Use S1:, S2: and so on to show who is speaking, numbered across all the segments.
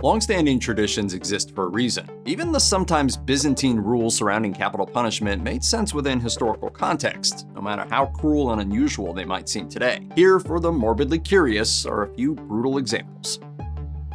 S1: Long-standing traditions exist for a reason. Even the sometimes Byzantine rules surrounding capital punishment made sense within historical context, no matter how cruel and unusual they might seem today. Here, for the morbidly curious, are a few brutal examples.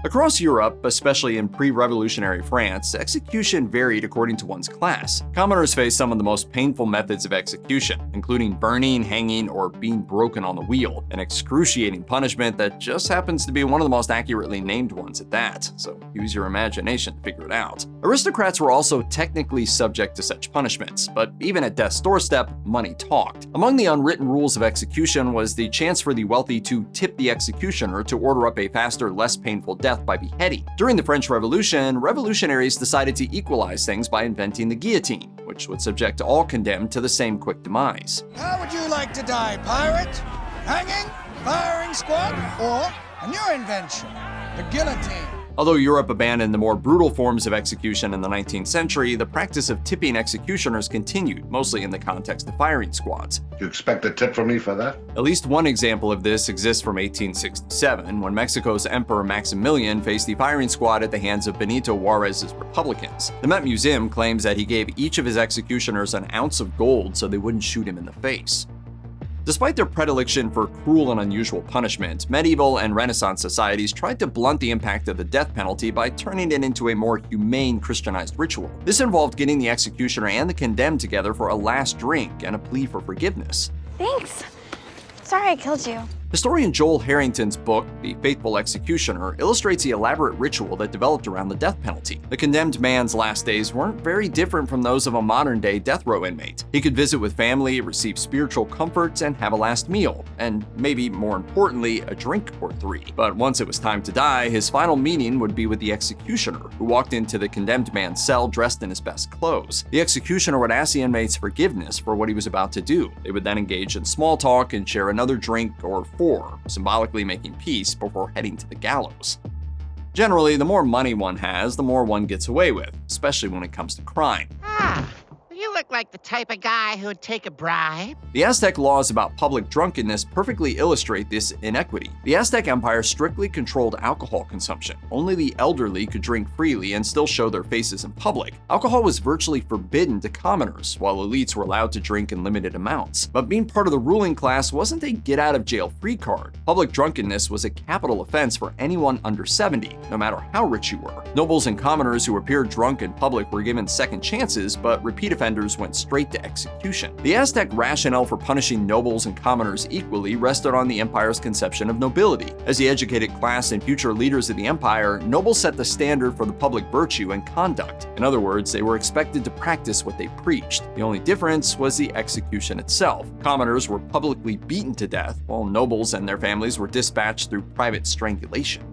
S1: Across Europe, especially in pre-revolutionary France, execution varied according to one's class. Commoners faced some of the most painful methods of execution, including burning, hanging, or being broken on the wheel, an excruciating punishment that just happens to be one of the most accurately named ones at that, so use your imagination to figure it out. Aristocrats were also technically subject to such punishments, but even at death's doorstep, money talked. Among the unwritten rules of execution was the chance for the wealthy to tip the executioner to order up a faster, less painful death by beheading. During the French Revolution, revolutionaries decided to equalize things by inventing the guillotine, which would subject all condemned to the same quick demise.
S2: How would you like to die, pirate? Hanging? Firing squad? Or a new invention, the guillotine?
S1: Although Europe abandoned the more brutal forms of execution in the 19th century, the practice of tipping executioners continued, mostly in the context of firing squads.
S3: You expect a tip from me for that?
S1: At least one example of this exists from 1867, when Mexico's Emperor Maximilian faced the firing squad at the hands of Benito Juarez's Republicans. The Met Museum claims that he gave each of his executioners an ounce of gold so they wouldn't shoot him in the face. Despite their predilection for cruel and unusual punishment, medieval and Renaissance societies tried to blunt the impact of the death penalty by turning it into a more humane Christianized ritual. This involved getting the executioner and the condemned together for a last drink and a plea for forgiveness.
S4: Thanks. Sorry I killed you.
S1: Historian Joel Harrington's book, The Faithful Executioner, illustrates the elaborate ritual that developed around the death penalty. The condemned man's last days weren't very different from those of a modern-day death row inmate. He could visit with family, receive spiritual comforts, and have a last meal, and maybe more importantly, a drink or three. But once it was time to die, his final meeting would be with the executioner, who walked into the condemned man's cell dressed in his best clothes. The executioner would ask the inmate's forgiveness for what he was about to do. They would then engage in small talk and share another drink or four, symbolically making peace before heading to the gallows. Generally, the more money one has, the more one gets away with, especially when it comes to crime.
S5: You look like the type of guy who would take a bribe.
S1: The Aztec laws about public drunkenness perfectly illustrate this inequity. The Aztec Empire strictly controlled alcohol consumption. Only the elderly could drink freely and still show their faces in public. Alcohol was virtually forbidden to commoners, while elites were allowed to drink in limited amounts. But being part of the ruling class wasn't a get-out-of-jail-free card. Public drunkenness was a capital offense for anyone under 70, no matter how rich you were. Nobles and commoners who appeared drunk in public were given second chances, but repeat offenders went straight to execution. The Aztec rationale for punishing nobles and commoners equally rested on the empire's conception of nobility. As the educated class and future leaders of the empire, nobles set the standard for the public virtue and conduct. In other words, they were expected to practice what they preached. The only difference was the execution itself. Commoners were publicly beaten to death, while nobles and their families were dispatched through private strangulation.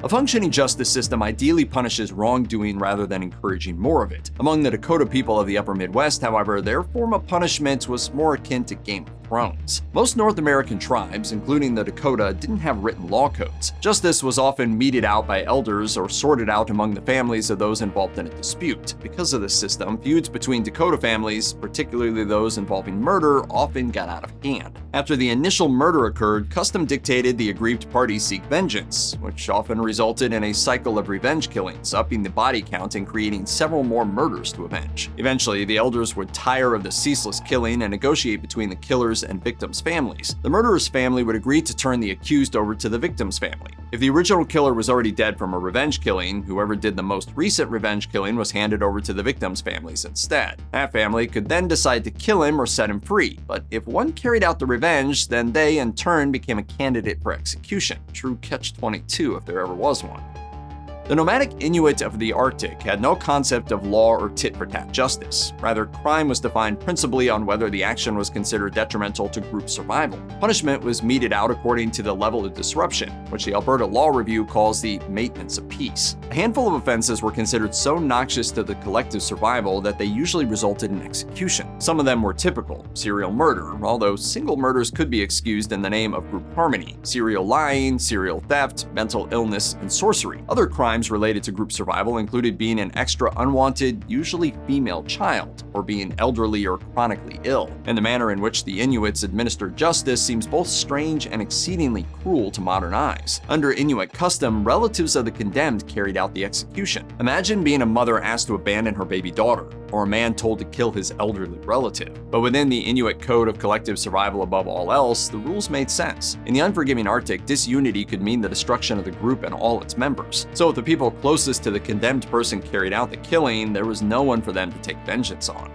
S1: A functioning justice system ideally punishes wrongdoing rather than encouraging more of it. Among the Dakota people of the upper Midwest, however, their form of punishment was more akin to Game of Thrones. Most North American tribes, including the Dakota, didn't have written law codes. Justice was often meted out by elders or sorted out among the families of those involved in a dispute. Because of this system, feuds between Dakota families, particularly those involving murder, often got out of hand. After the initial murder occurred, custom dictated the aggrieved parties seek vengeance, which often resulted in a cycle of revenge killings, upping the body count and creating several more murders to avenge. Eventually, the elders would tire of the ceaseless killing and negotiate between the killers and victims' families. The murderer's family would agree to turn the accused over to the victim's family. If the original killer was already dead from a revenge killing, whoever did the most recent revenge killing was handed over to the victim's families instead. That family could then decide to kill him or set him free, but if one carried out the revenge, then they in turn became a candidate for execution. True Catch-22 if there ever was one. The nomadic Inuit of the Arctic had no concept of law or tit-for-tat justice. Rather, crime was defined principally on whether the action was considered detrimental to group survival. Punishment was meted out according to the level of disruption, which the Alberta Law Review calls the maintenance of peace. A handful of offenses were considered so noxious to the collective survival that they usually resulted in execution. Some of them were typical: serial murder, although single murders could be excused in the name of group harmony, serial lying, serial theft, mental illness, and sorcery. Other crimes crimes related to group survival included being an extra unwanted, usually female child, or being elderly or chronically ill. And the manner in which the Inuits administered justice seems both strange and exceedingly cruel to modern eyes. Under Inuit custom, relatives of the condemned carried out the execution. Imagine being a mother asked to abandon her baby daughter, or a man told to kill his elderly relative. But within the Inuit code of collective survival above all else, the rules made sense. In the unforgiving Arctic, disunity could mean the destruction of the group and all its members. So if the people closest to the condemned person carried out the killing, there was no one for them to take vengeance on.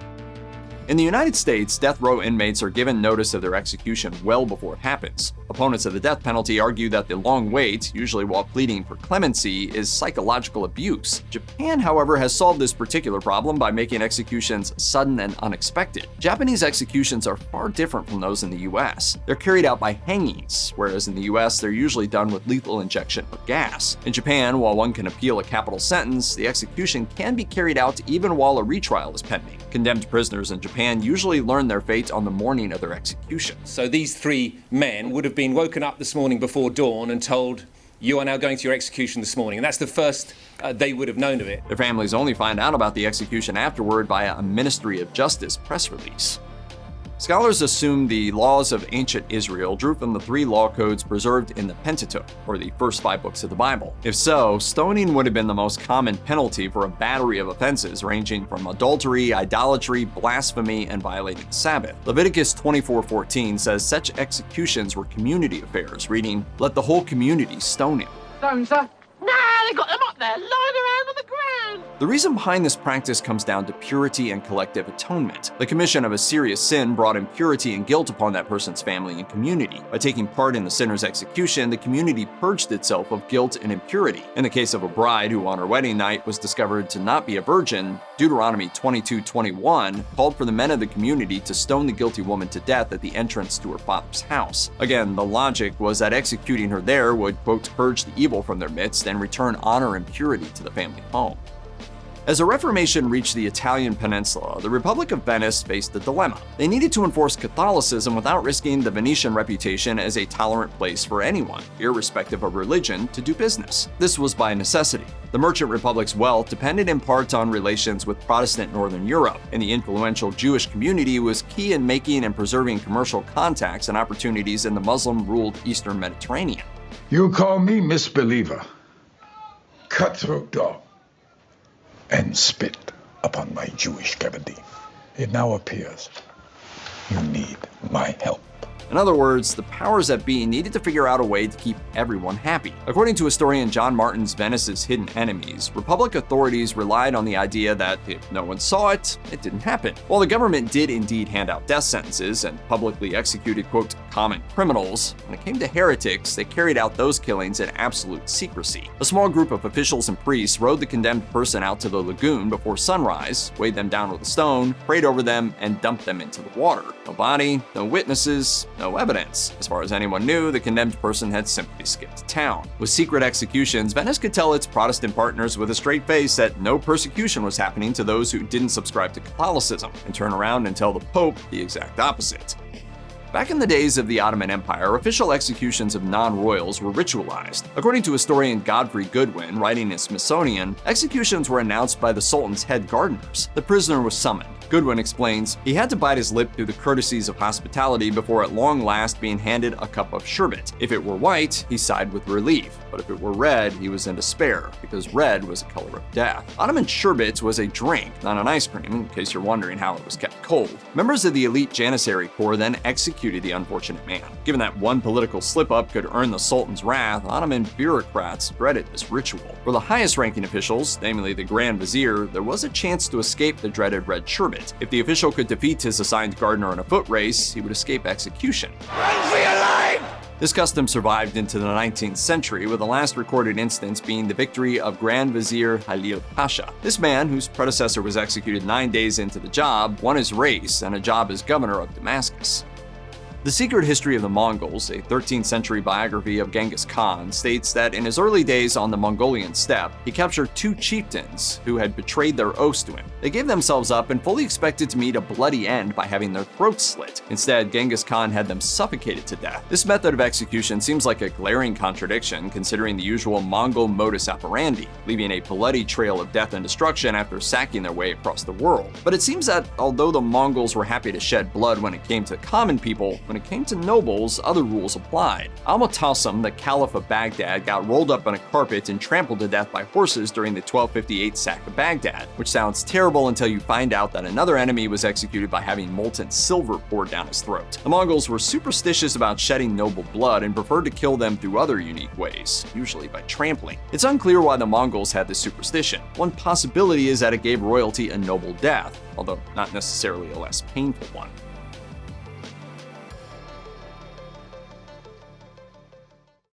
S1: In the United States, death row inmates are given notice of their execution well before it happens. Opponents of the death penalty argue that the long wait, usually while pleading for clemency, is psychological abuse. Japan, however, has solved this particular problem by making executions sudden and unexpected. Japanese executions are far different from those in the US. They're carried out by hangings, whereas in the US they're usually done with lethal injection or gas. In Japan, while one can appeal a capital sentence, the execution can be carried out even while a retrial is pending. Condemned prisoners in Japan usually learn their fate on the morning of their execution.
S6: So these three men would have been woken up this morning before dawn and told, "You are now going to your execution this morning." And that's the first they would have known of it.
S1: Their families only find out about the execution afterward via a Ministry of Justice press release. Scholars assume the laws of ancient Israel drew from the 3 law codes preserved in the Pentateuch, or the first 5 books of the Bible. If so, stoning would have been the most common penalty for a battery of offenses ranging from adultery, idolatry, blasphemy, and violating the Sabbath. Leviticus 24:14 says such executions were community affairs, reading, "Let the whole community stone him."
S5: Stone, sir? Nah, they got them up there, lying around on the ground.
S1: The reason behind this practice comes down to purity and collective atonement. The commission of a serious sin brought impurity and guilt upon that person's family and community. By taking part in the sinner's execution, the community purged itself of guilt and impurity. In the case of a bride who on her wedding night was discovered to not be a virgin, Deuteronomy 22:21 called for the men of the community to stone the guilty woman to death at the entrance to her father's house. Again, the logic was that executing her there would, quote, purge the evil from their midst and return honor and purity to the family home. As the Reformation reached the Italian peninsula, the Republic of Venice faced a dilemma. They needed to enforce Catholicism without risking the Venetian reputation as a tolerant place for anyone, irrespective of religion, to do business. This was by necessity. The merchant republic's wealth depended in part on relations with Protestant Northern Europe, and the influential Jewish community was key in making and preserving commercial contacts and opportunities in the Muslim-ruled Eastern Mediterranean.
S7: You call me misbeliever, cutthroat dog, and spit upon my Jewish gabardine. It now appears you need my help.
S1: In other words, the powers that be needed to figure out a way to keep everyone happy. According to historian John Martin's Venice's Hidden Enemies, Republic authorities relied on the idea that if no one saw it, it didn't happen. While the government did indeed hand out death sentences and publicly executed, quote, common criminals, when it came to heretics, they carried out those killings in absolute secrecy. A small group of officials and priests rode the condemned person out to the lagoon before sunrise, weighed them down with a stone, prayed over them, and dumped them into the water. No body, no witnesses, no evidence. As far as anyone knew, the condemned person had simply skipped town. With secret executions, Venice could tell its Protestant partners with a straight face that no persecution was happening to those who didn't subscribe to Catholicism, and turn around and tell the Pope the exact opposite. Back in the days of the Ottoman Empire, official executions of non-royals were ritualized. According to historian Godfrey Goodwin, writing in Smithsonian, executions were announced by the Sultan's head gardeners. The prisoner was summoned. Goodwin explains, he had to bite his lip through the courtesies of hospitality before at long last being handed a cup of sherbet. If it were white, he sighed with relief, but if it were red, he was in despair, because red was the color of death. Ottoman sherbet was a drink, not an ice cream, in case you're wondering how it was kept cold. Members of the elite Janissary Corps then executed the unfortunate man. Given that one political slip-up could earn the Sultan's wrath, Ottoman bureaucrats dreaded this ritual. For the highest-ranking officials, namely the Grand Vizier, there was a chance to escape the dreaded red sherbet. If the official could defeat his assigned gardener in a foot race, he would escape execution.
S2: Run for your life!
S1: This custom survived into the 19th century, with the last recorded instance being the victory of Grand Vizier Halil Pasha. This man, whose predecessor was executed 9 days into the job, won his race and a job as governor of Damascus. The Secret History of the Mongols, a 13th century biography of Genghis Khan, states that in his early days on the Mongolian steppe, he captured 2 chieftains who had betrayed their oaths to him. They gave themselves up and fully expected to meet a bloody end by having their throats slit. Instead, Genghis Khan had them suffocated to death. This method of execution seems like a glaring contradiction considering the usual Mongol modus operandi, leaving a bloody trail of death and destruction after sacking their way across the world. But it seems that although the Mongols were happy to shed blood when it came to common people, when it came to nobles, other rules applied. Al-Mu'tasim, the Caliph of Baghdad, got rolled up on a carpet and trampled to death by horses during the 1258 sack of Baghdad, which sounds terrible until you find out that another enemy was executed by having molten silver poured down his throat. The Mongols were superstitious about shedding noble blood and preferred to kill them through other unique ways, usually by trampling. It's unclear why the Mongols had this superstition. One possibility is that it gave royalty a noble death, although not necessarily a less painful one.